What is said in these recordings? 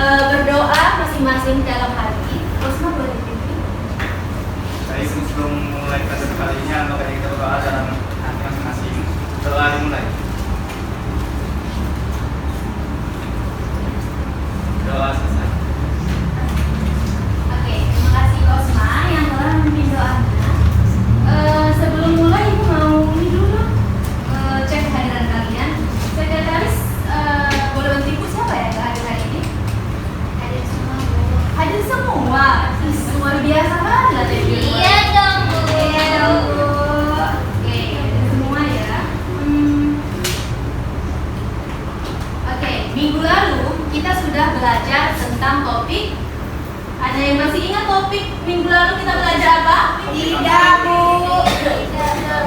berdoa masing-masing dalam hati. Terus boleh pimpin. Baik, sebelum mulai kasus kali ini, maka kita berdoa dalam hati masing-masing. Doa dimulai. Doa selesai. Oke, terima kasih Osma yang telah memimpin doanya. Sebelum mulai ibu mau ini dulu cek kehadiran kalian. Sekretaris boleh bantu ibu siapa ya yang hadir hari ini? Hadir semua. Hadir semua. Luar biasa banget ya. Iya dong, Bu. Iya dong, Bu. Oke, hadir semua ya. Oke, minggu lalu kita sudah belajar tentang topik. Ada yang masih ingat topik minggu lalu kita belajar apa? Tidak, Bu.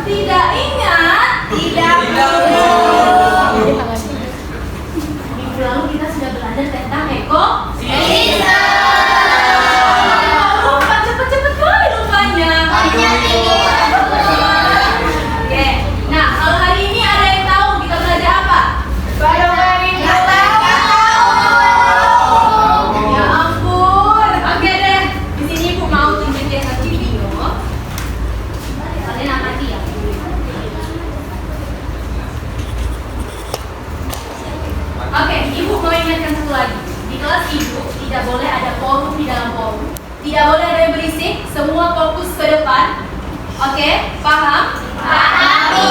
Tidak ingat? Tidak, Bu. Minggu lalu kita sudah belajar tentang ekosistem. Lupa, cepet-cepet kali lupanya. Oke, nah kalau hari ini ada yang tahu kita belajar apa? Ya ampun. Oke deh, di sini ibu mau tunjukin satu video. Kalian amati ya. Oke, ibu mau ingatkan satu lagi. Di kelas ibu tidak boleh ada forum di dalam forum. Tidak boleh ada yang berisik. Semua fokus ke depan. Oke, paham? Paham, Bu.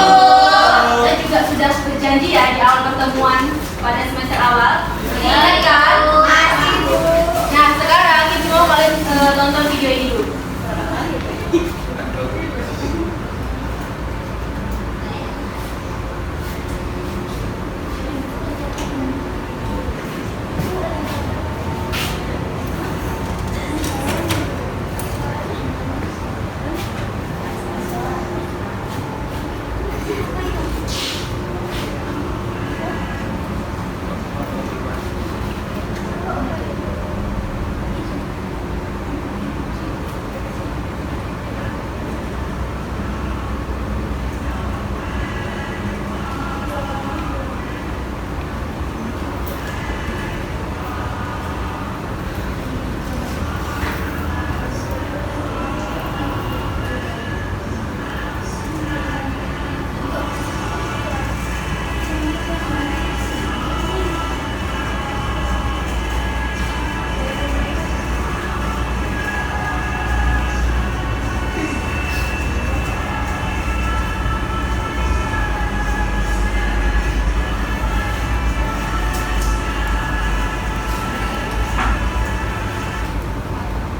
Dan juga sudah berjanji ya di awal pertemuan pada semester awal. Ingat kan? Masih, Bu. Nah, sekarang ibu mau kalian tonton video ini dulu.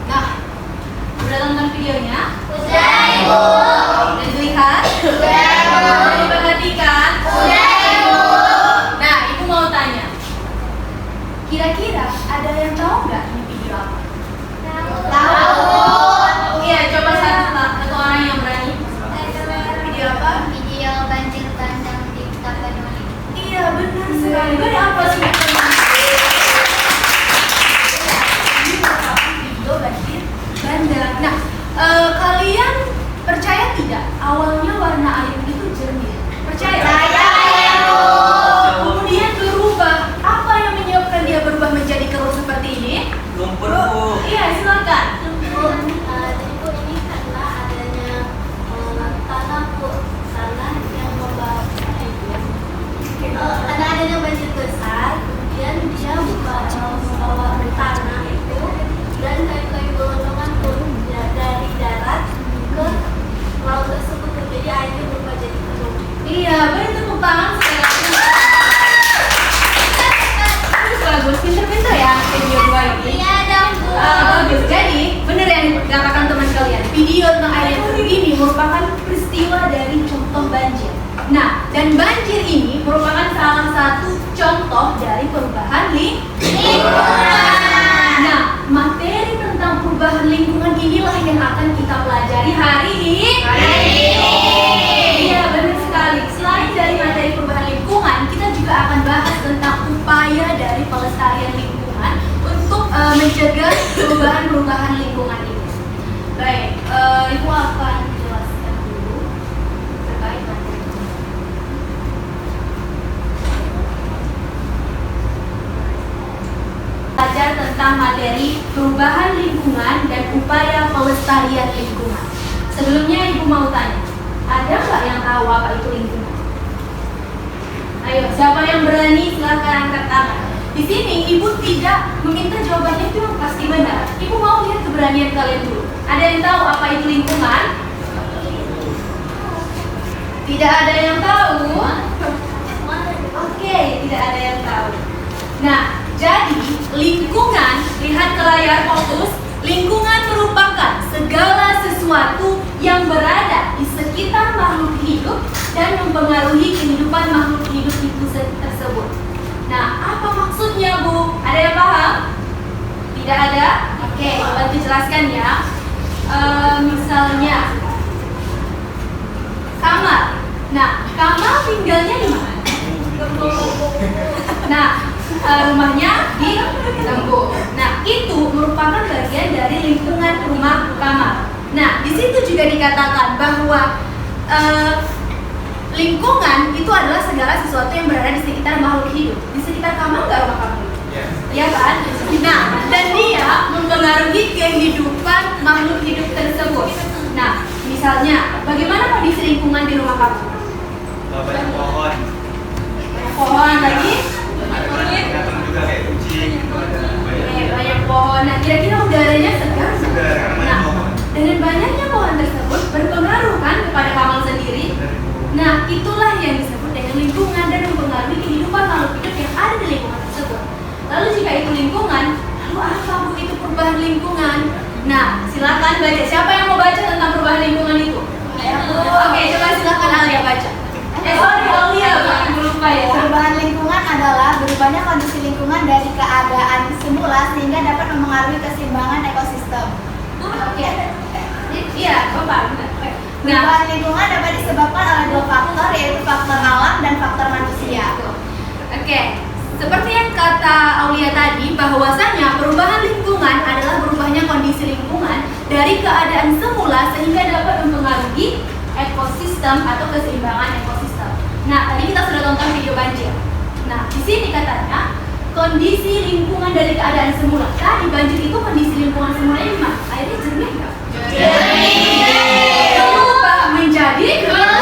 Nah, udah tonton videonya? Udah, Ibu. Dan dilihat? Udah, Bu. Dan diperhatikan? Udah, Ibu. Nah, ibu mau tanya. Kira-kira ada yang tahu nggak ini video apa? Tahu. Iya, coba satu orang yang berani. Video apa? Video banjir bandang di Tapanuli. Iya, benar sekali. Benar apa sih? Ini merupakan video banjir bandang. Nah, kalian percaya tidak? Awalnya warna air itu jernih. Percaya? Percaya, Bu. Kemudian berubah. Apa yang menyebabkan dia berubah menjadi keruh seperti ini? Lumpur, Bu. Iya, silakan. Bu, ini karena adanya tanah yang membawa karena adanya banjir besar, kemudian dia membawa tanah itu dan kayu-kayu gelondongan turun dari darat ke laut tersebut, jadi airnya berubah jadi keruh. Iya, beri tepuk tangan sekali lagi. Bagus, pinter-pinter ya video dua ini. Iya dong, Bu. Bagus. Jadi, benar yang dikatakan teman kalian. Video tentang air yang keruh ini merupakan peristiwa dari contoh banjir. Nah, dan banjir ini merupakan salah satu contoh dari perubahan lingkungan. Nah, materi tentang perubahan lingkungan inilah yang akan kita pelajari hari ini. Iya, benar sekali. Selain dari materi perubahan lingkungan, kita juga akan bahas tentang upaya dari pelestarian lingkungan untuk mencegah perubahan lingkungan ini. Baik, Ibu akan jelaskan dulu terkait materi. Belajar tentang materi perubahan lingkungan dan upaya pelestarian lingkungan. Sebelumnya Ibu mau tanya, ada nggak yang tahu apa itu lingkungan? Ayo, siapa yang berani silahkan angkat tangan. Di sini Ibu tidak meminta jawabannya itu pasti benar. Ibu mau lihat keberanian kalian dulu. Ada yang tahu apa itu lingkungan? Tidak ada yang tahu. Oke, tidak ada yang tahu. Nah, jadi lingkungan, lihat ke layar fokus. Lingkungan merupakan segala sesuatu yang berada di sekitar makhluk hidup dan mempengaruhi kehidupan makhluk hidup itu tersebut. Nah, apa maksudnya, Bu? Ada yang paham? Tidak ada? Oke, bantu jelaskan ya. Misalnya kamar. Nah, kamar tinggalnya di mana? Nah, rumahnya di tembok. Nah, itu merupakan bagian dari lingkungan rumah kamar. Nah, di situ juga dikatakan bahwa lingkungan itu adalah segala sesuatu yang berada di sekitar makhluk hidup. Di sekitar kamar nggak rumah kamu? Ya kan? Nah, dan dia mempengaruhi kehidupan makhluk hidup tersebut. Nah, misalnya, bagaimana kondisi lingkungan di rumah kamu? Banyak pohon. Pohon lagi? Datang juga kayak kucing. Banyak pohon. Nah, kira-kira udaranya segar? Segar, karena banyak Nah, pohon. dengan banyaknya pohon tersebut berpengaruh kan kepada kamu sendiri. Nah, itulah yang disebut dengan lingkungan dan mempengaruhi kehidupan makhluk hidup yang ada di lingkungan tersebut. Lalu jika itu lingkungan, lalu apa Bu itu perubahan lingkungan? Nah, silakan baca. Siapa yang mau baca tentang perubahan lingkungan itu? Oke, coba silakan Alia baca. Sorry Alia, aku lupa ya. Perubahan lingkungan adalah berubahnya kondisi lingkungan dari keadaan semula sehingga dapat mempengaruhi keseimbangan ekosistem. Oke. Iya, Bapak. Nah, Perubahan lingkungan dapat disebabkan oleh dua faktor, yaitu faktor alam dan faktor manusia. oke. Seperti yang kata Aulia tadi, bahwasanya perubahan lingkungan adalah berubahnya kondisi lingkungan dari keadaan semula sehingga dapat mempengaruhi ekosistem atau keseimbangan ekosistem. Nah, tadi kita sudah tonton video banjir. Nah, di sini katanya kondisi lingkungan dari keadaan semula. Tadi banjir itu kondisi lingkungan semulanya gimana? Airnya jernih nggak? Jernih. Berubah menjadi dengan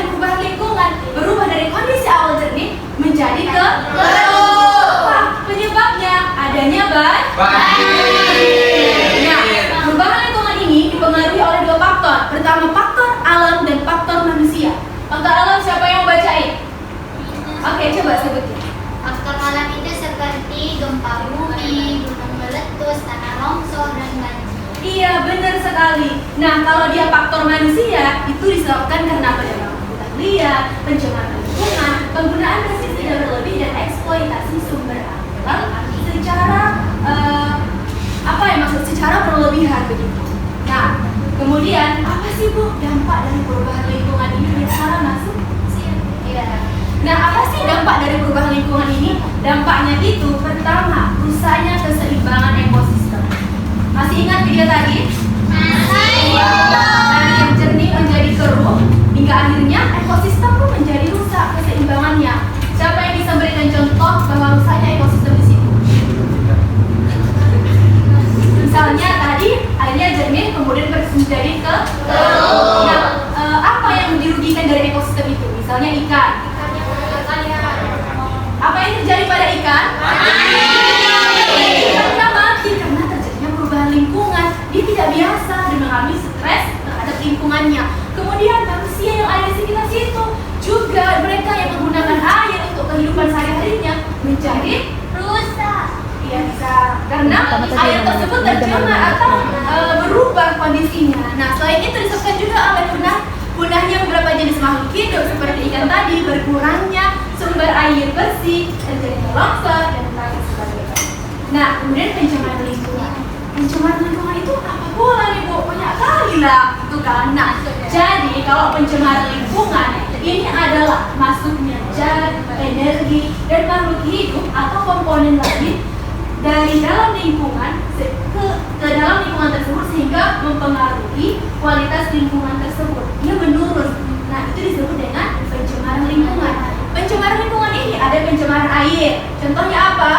perubahan lingkungan, berubah dari kondisi awal jernih menjadi keruh. Apa penyebabnya? Adanya banjir. Nah, perubahan lingkungan ini dipengaruhi oleh dua faktor. Pertama, faktor alam dan faktor manusia. Faktor alam siapa yang mau bacain? Oke, coba sebutin. Faktor alam itu seperti gempa bumi, gunung meletus, tanah longsor, dan banjir. Iya, benar sekali. Nah, kalau dia faktor manusia, itu disebabkan karena penyebaran hutan liar, pencemaran lingkungan, penggunaan mesin tidak berlebih, dan eksploitasi sumber alam secara secara berlebihan begitu. Nah, kemudian apa sih Bu dampak dari perubahan lingkungan ini? Yang salah masuk? Iya. Nah, apa sih dampak dari perubahan lingkungan ini? Dampaknya itu pertama, rusaknya keseimbangan ekosistem. Masih ingat video tadi? Dari yang jernih menjadi keruh, hingga akhirnya ekosistem pun menjadi rusak keseimbangannya. Siapa yang bisa berikan contoh bahwa rusaknya ekosistem di situ? Misalnya tadi airnya jernih kemudian menjadi keruh. Nah, apa yang dirugikan dari ekosistem itu? Misalnya ikan. Apa yang terjadi pada ikan? Ikannya mati karena terjadinya perubahan lingkungan. Dia tidak biasa dan mengalami stres terhadap lingkungannya. Kemudian manusia yang ada di sekitar situ juga, mereka yang menggunakan air untuk kehidupan sehari-harinya menjadi rusak. Iya, bisa karena air tersebut tercemar atau berubah kondisinya. Nah, selain itu disebutkan juga oleh punahnya beberapa jenis makhluk hidup seperti ikan tadi, berkurangnya sumber air bersih, terjadinya longsor dan lain sebagainya. Nah, kemudian pencemaran lingkungan. Pencemaran lingkungan itu apa pula nih Bu? Banyak kali lah, itu kan. Nah, jadi kalau pencemaran lingkungan ini adalah masuknya zat, energi, dan makhluk hidup atau komponen lain dari dalam lingkungan ke dalam lingkungan tersebut sehingga mempengaruhi kualitas lingkungan tersebut. Dia menurun. Nah, itu disebut dengan pencemaran lingkungan. Pencemaran lingkungan ini ada pencemaran air. Contohnya apa?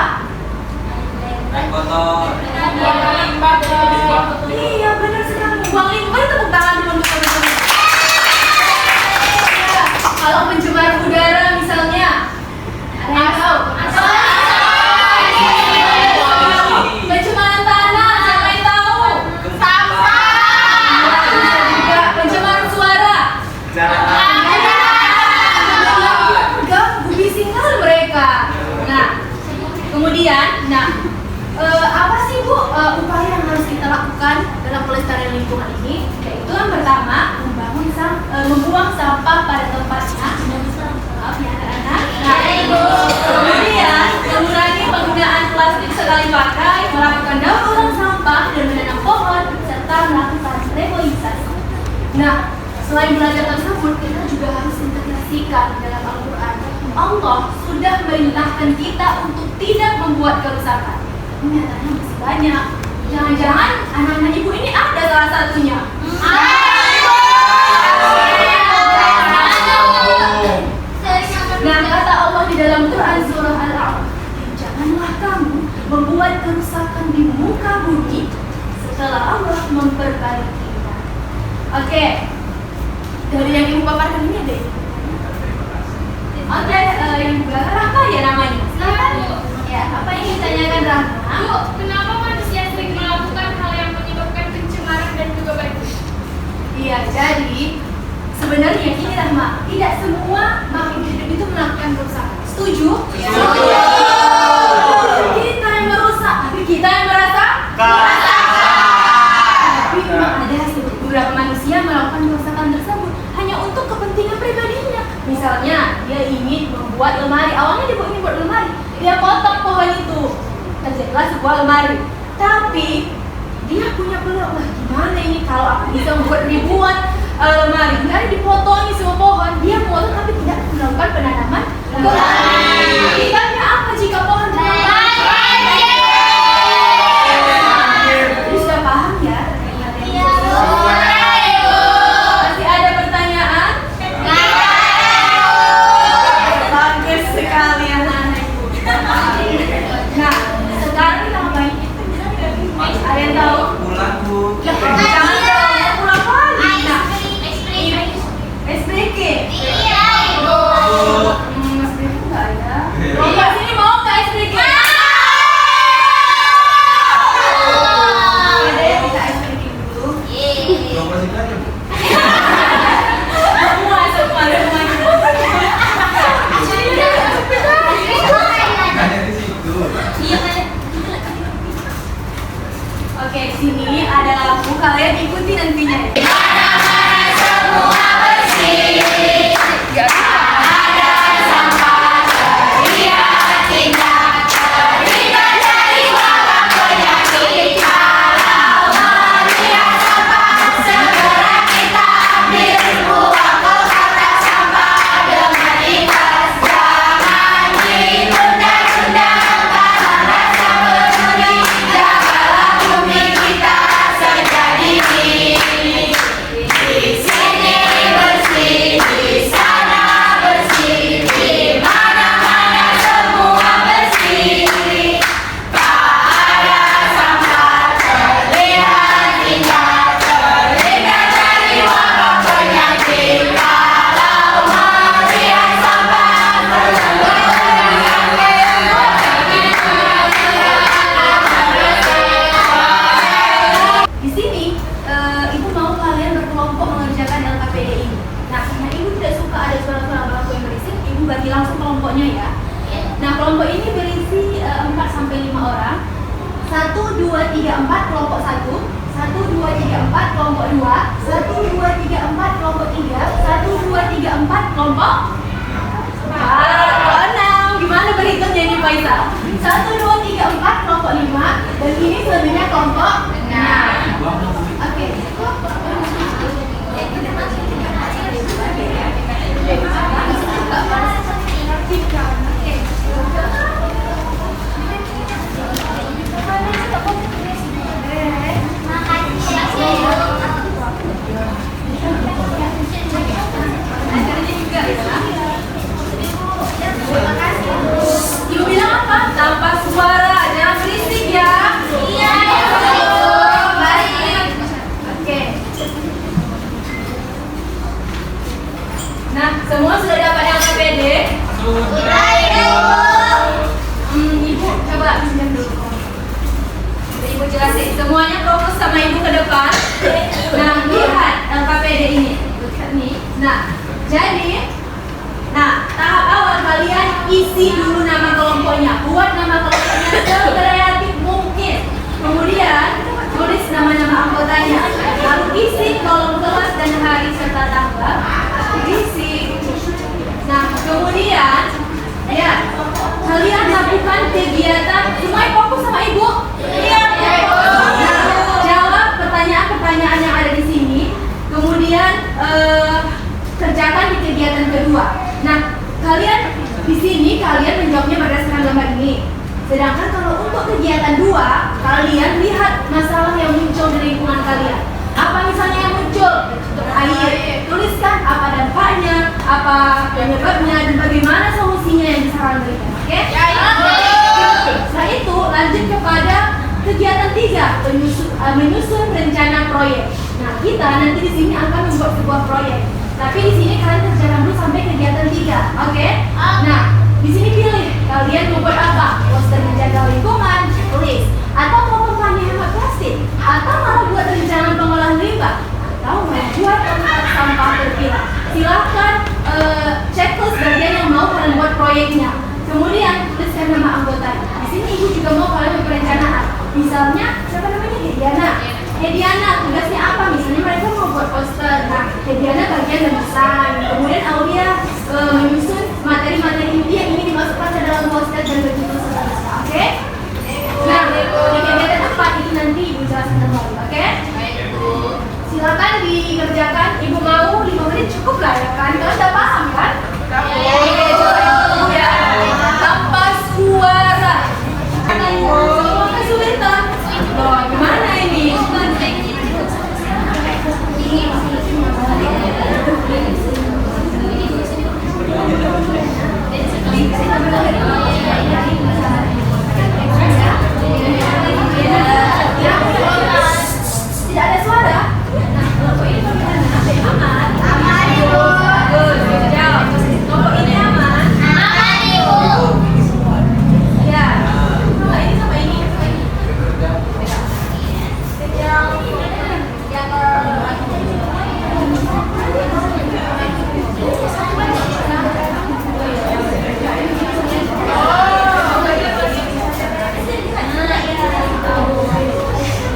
sampah pada tempatnya. Maaf ya anak-anak. Nah, kemudian mengurangi penggunaan plastik sekali pakai, melakukan daur ulang sampah dan menanam pohon serta melakukan reboisasi. Nah, selain belajar tersebut, kita juga harus integrasikan dalam Al-Quran. Allah sudah merintahkan kita untuk tidak membuat kerusakan. Nyatanya masih banyak. Jangan-jangan anak-anak ibu ini ada salah satunya. Nah, kata Allah di dalam Quran surah Al-A'raf, janganlah kamu membuat kerusakan di muka bumi setelah Allah memperbaikinya. Oke, dari yang ibu paparkan ini ada ibu. Oke, yang belakang apa ya namanya? Silakan. Ya, apa yang ditanyakan Rahma? Bu, kenapa manusia sering melakukan hal yang menyebabkan pencemaran dan juga banjir? Iya, jadi sebenarnya ini Rahma, tidak semua makhluk hidup itu melakukan kerusakan. Setuju? Setuju. Kita yang merusak, tapi kita yang merasa tapi memang ada beberapa manusia melakukan kerusakan tersebut hanya untuk kepentingan pribadinya. Misalnya, dia ingin membuat lemari, awalnya dia ingin buat lemari, dia potong pohon itu, terjadilah sebuah lemari. Tapi dia punya peluang, wah gimana ini kalau aku bisa membuat ribuan lemari, kemudian dipotongi semua pohon, dia potong tapi tidak melakukan penanaman kembali. Akibatnya apa jika pohon Jadi sudah paham ya? Masih ada pertanyaan? Bagus sekali anak-anak ibu. Nah, sekarang kita ngapain? Ada yang tahu? Pulang Bu. Jangan dong, pulang lagi. Nah, es breaking. Mas breaking nggak ada. Lomba sini mau nggak es breaking? Ada yang bisa es breaking dulu. Lomba sih kan Bu. Semua Hanya di situ. Oke, sini ada lampu, kalian ikuti nantinya. Di sini, ibu mau kalian berkelompok mengerjakan LKPD ini. Nah, karena ibu tidak suka ada suara-suara bangku yang berisik, ibu bagi langsung kelompoknya ya. Nah, kelompok ini berisi 4-5 orang. 1, 2, 3, 4 kelompok 1, 1, 2, 3, 4 kelompok 2, 1, 2, 3, 4 kelompok 3, 1, 2, 3, 4 kelompok 6. Gimana berhitungnya ini Faisal? 1, 2, 3, 4 kelompok 5, dan ini selebihnya kelompok 6. Oke. Ibu bilang apa? Tanpa suara, jangan berisik ya. Iya. Baik. Oke. Nah, semua sudah dapat LKPD? Sudah, Ibu. Ibu coba pinjam dulu. Ibu jelasin. Semuanya fokus sama ibu ke depan. Nah, lihat LKPD ini. Lihat nih. Nah, jadi, tahap awal kalian isi dulu nama kelompoknya. Buat nama kelompoknya sekreatif mungkin. Kemudian tulis nama-nama anggotanya. Lalu isi kolom kelas dan hari serta tanggal. Isi kegiatan, semuanya fokus sama ibu. Iya. Jawab pertanyaan-pertanyaan yang ada di sini. Kemudian kerjakan di kegiatan kedua. Nah, kalian di sini kalian menjawabnya berdasarkan gambar ini. Sedangkan kalau untuk kegiatan 2, kalian lihat masalah yang muncul di lingkungan kalian. Apa misalnya yang muncul? Air. Tuliskan apa dampaknya, apa penyebabnya, dan bagaimana solusinya yang bisa kalian berikan. Oke? Setelah itu lanjut kepada kegiatan 3, menyusun rencana proyek. Nah, kita nanti di sini akan membuat sebuah proyek. Tapi di sini kalian kerjakan dulu sampai kegiatan 3. Oke? Nah, di sini pilih kalian mau buat apa? Poster menjaga lingkungan, tulis, atau mau kampanye hemat plastik, atau malah buat rencana pengolahan limbah, atau membuat tempat sampah terpilah. Silahkan checklist bagian yang mau kalian buat proyeknya. Kemudian tuliskan nama anggota. Di sini ibu juga mau kalian buat perencanaan. Misalnya siapa namanya? Hediana, tugasnya apa? Misalnya mereka mau buat poster. Nah, Hediana bagian memesan. Kemudian Aulia menyusun materi-materi inti yang ingin dimasukkan ke dalam poster dan begitu seterusnya. Oke? Nah, di kegiatan 4 itu nanti ibu jelaskan kembali. Oke? Silakan dikerjakan. Ibu mau 5 menit cukup lah ya kan? Kalian udah paham kan? Oke, coba ya. Tanpa suara. Semua kesulitan. Loh, gimana ini? Tidak ada suara. Nah, kelompok ini aman. Aman, Ibu. Bagus, jawab. Kelompok ini aman. Aman, Ibu. Ya. Nah, ini sama ini.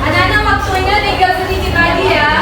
Anak-anak waktunya tinggal sedikit lagi ya.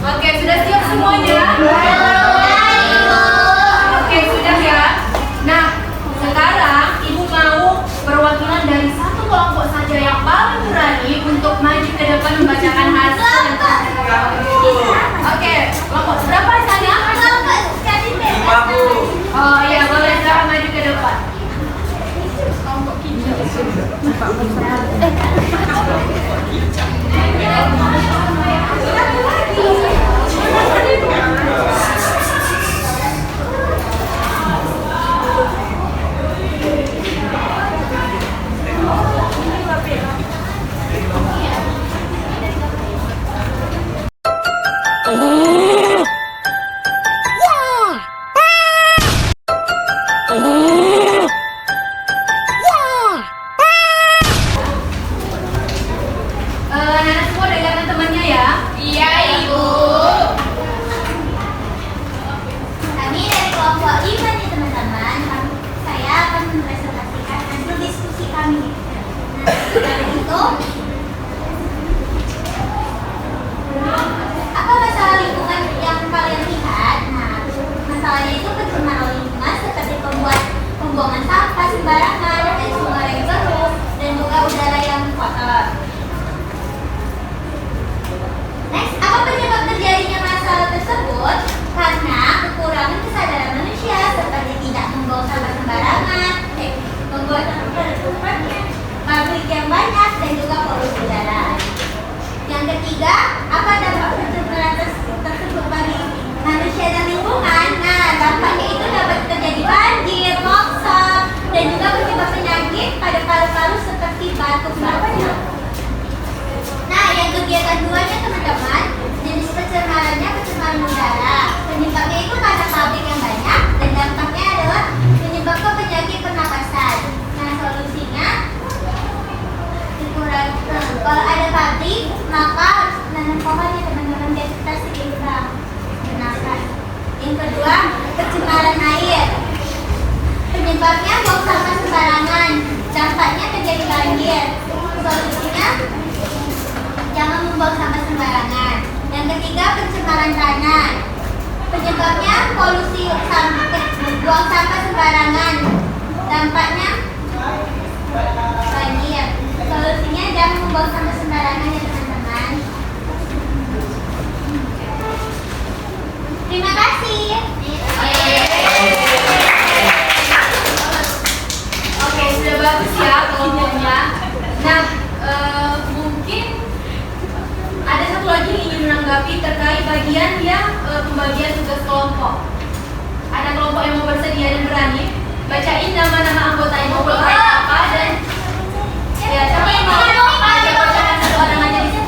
Oke, sudah siap semuanya? Oke, sudah ya. Nah, sekarang ibu mau perwakilan dari satu kelompok saja yang paling berani untuk maju ke depan membacakan hasil. Oke, kelompok berapa di sana? Oh iya, boleh sekarang maju ke depan. Anak-anak semua dengarkan temannya ya. Iya, Ibu. Kami dari kelompok 5 nih teman-teman. Saya akan mempresentasikan hasil diskusi kami. Nah, dari itu apa masalah lingkungan yang kalian lihat? Nah, masalahnya itu pencemaran lingkungan seperti pembuangan sampah sembarangan, air sungai yang keruh, dan juga udara yang kotor. Next, apa penyebab terjadinya masalah tersebut? Karena kekurangan kesadaran manusia seperti tidak membuang sampah sembarangan, membuang sampah pada tempatnya, pabrik yang banyak, dan juga kedua, pencemaran air. Penyebabnya buang sampah sembarangan, dampaknya terjadi banjir. Solusinya, jangan membuang sampah sembarangan. Yang ketiga, pencemaran tanah. Penyebabnya polusi buang sampah sembarangan, dampaknya banjir. Solusinya, jangan membuang sampah sembarangan ya teman-teman. Terima kasih. Oke, sudah bagus ya kelompoknya. Nah, mungkin ada satu lagi yang ingin menanggapi terkait bagian yang pembagian tugas kelompok. Ada kelompok yang mau bersedia dan berani bacain nama-nama anggota yang mau berperan apa dan ya siapa yang mau bacakan satu orang aja di sini.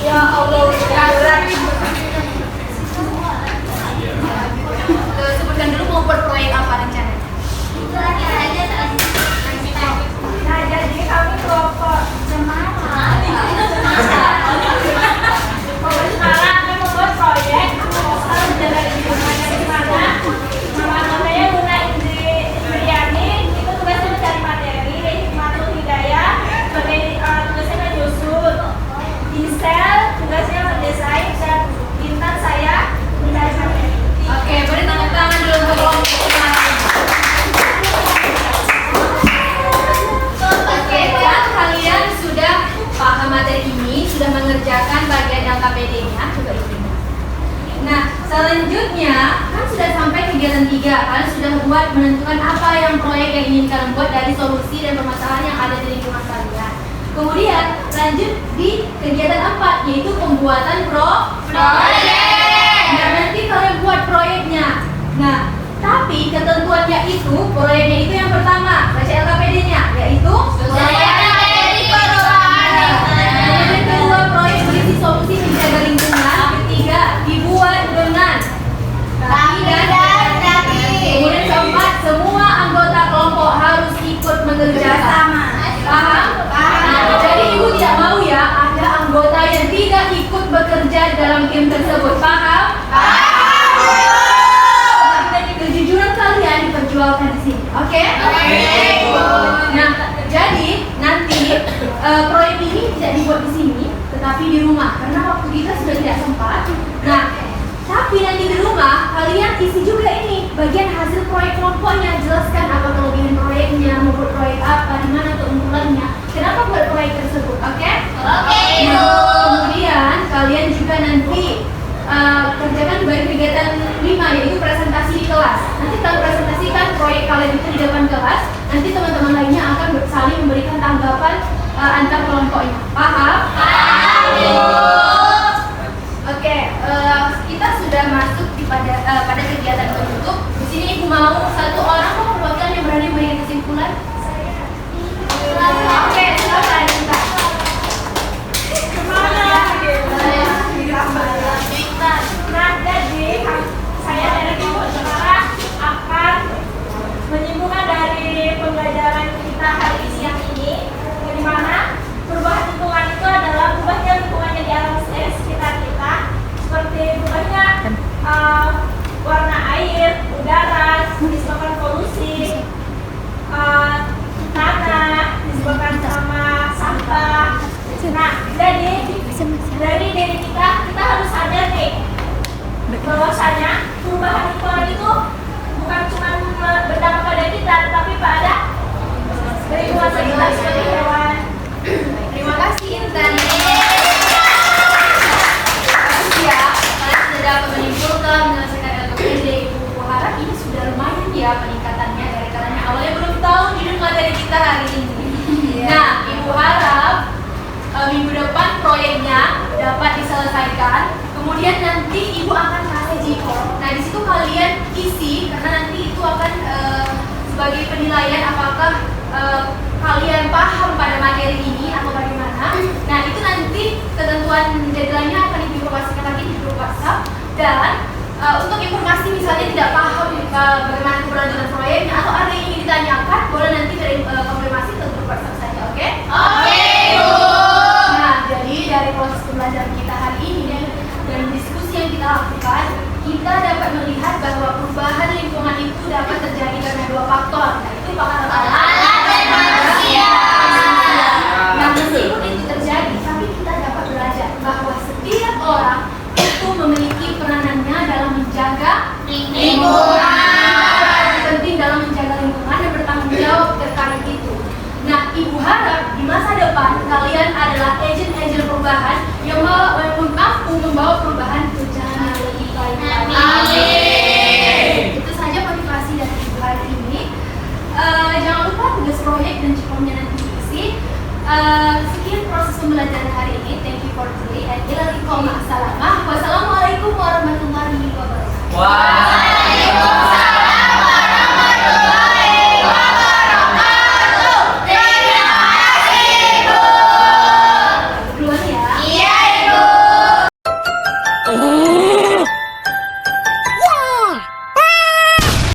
Ya Allah, Sebutkan dulu mau buat proyek apa rencana. itu lagi aja nanti. Nah, jadi kami kelompok Semangat. sekarang akan membuat proyek menjaga lingkungannya di mana nama anggotanya Luna Indriani itu tugasnya mencari materi, Hikmatul Hidayah sebagai tugasnya menyusun, Gisel tugasnya mendesain, dan Intan saya mencari materi. Oke, boleh tepuk tangan dulu untuk kelompok kemarin. Oke, dan kalian sudah paham materi ini, sudah mengerjakan bagian LKPD-nya, coba ini. Nah, selanjutnya kan sudah sampai kegiatan 3. Kalian sudah buat menentukan apa yang proyek yang ingin kalian buat dari solusi dan permasalahan yang ada di lingkungan kalian. Kemudian lanjut di kegiatan 4, yaitu pembuatan proyek. Nah, nanti kalian buat proyeknya. Nah, tapi ketentuannya itu, proyeknya itu yang pertama, baca LKPD-nya, yaitu kemudian kedua, proyek berisi solusi menjaga lingkungan. Ketiga, dibuat dengan rapi dan kreatif. Kemudian keempat, semua anggota kelompok harus ikut bekerja sama. Paham? Nah, jadi ibu tidak mau ya ada anggota yang tidak ikut bekerja dalam tim tersebut. Paham? Kejujuran kalian diperjualkan di sini. Oke? Nah, jadi nanti proyek ini tidak dibuat di sini, tetapi di rumah karena waktu kita sudah tidak sempat. Nah, tapi nanti di rumah kalian isi juga ini bagian hasil proyek kelompoknya, jelaskan apa kelebihan proyeknya, mau buat proyek apa, di mana keunggulannya, kenapa buat proyek tersebut. Oke? Kemudian kalian juga nanti kerjakan bagi kegiatan 5, yaitu presentasi di kelas. Nanti kalian presentasikan proyek kalian itu di depan kelas. Nanti teman-teman lainnya akan saling memberikan tanggapan antar kelompoknya. Paham? Oke, kita sudah masuk pada kegiatan penutup. Di sini ibu mau satu orang perwakilan yang berani memberikan kesimpulan. Oke, silakan kita. Nah, jadi saya dari kelompok sekarang akan menyimpulkan dari pembelajaran kita hari ini siang ini, di mana perubahan lingkungan itu adalah berubahnya lingkungan yang di alam sekitar kita, seperti berubahnya warna air, udara disebabkan polusi, tanah disebabkan sama sampah. Nah, jadi dari diri kita harus sadar nih bahwasanya perubahan lingkungan itu bukan cuma berdampak pada kita, tetapi pada lingkungan sekitar seperti hewan. Terima kasih Intan. Ya, kalian sudah dapat menyimpulkan menyelesaikan LKPD. Ibu harap ini sudah lumayan ya peningkatannya dari katanya awalnya belum tahu judul materi kita hari ini. Nah, ibu harap minggu depan proyeknya dapat diselesaikan. Kemudian nanti ibu akan kasih G-form. Nah, di situ kalian isi karena nanti itu akan sebagai penilaian apakah kalian paham pada materi ini atau bagaimana. Nah, itu nanti ketentuan deadline-nya akan diinformasikan lagi di grup WhatsApp. Dan untuk informasi misalnya tidak paham bagaimana keberlanjutan proyeknya atau ada yang ingin ditanyakan, boleh nanti dari konfirmasi ke grup WhatsApp saja, oke? Oke, Bu. Nah, jadi dari proses pembelajaran kita hari ini dan diskusi yang kita lakukan, kita dapat melihat bahwa perubahan lingkungan itu dapat terjadi karena dua faktor, yaitu faktor alam dan manusia. Nah, meskipun itu terjadi, tapi kita dapat belajar bahwa setiap orang itu memiliki peranannya dalam menjaga lingkungan. Penting dalam menjaga lingkungan dan bertanggung jawab terkait itu. Nah, Ibu harap di masa depan kalian adalah agen-agen perubahan yang mampu membawa perubahan ke jalan yang lebih baik. Amin. Itu saja motivasi dari Ibu hari ini. Jangan lupa tugas proyek dan cipongnya nanti diisi. Sekian proses pembelajaran hari ini. Thank you for today and ila liqa ma'assalamah. Wassalamualaikum warahmatullahi wabarakatuh.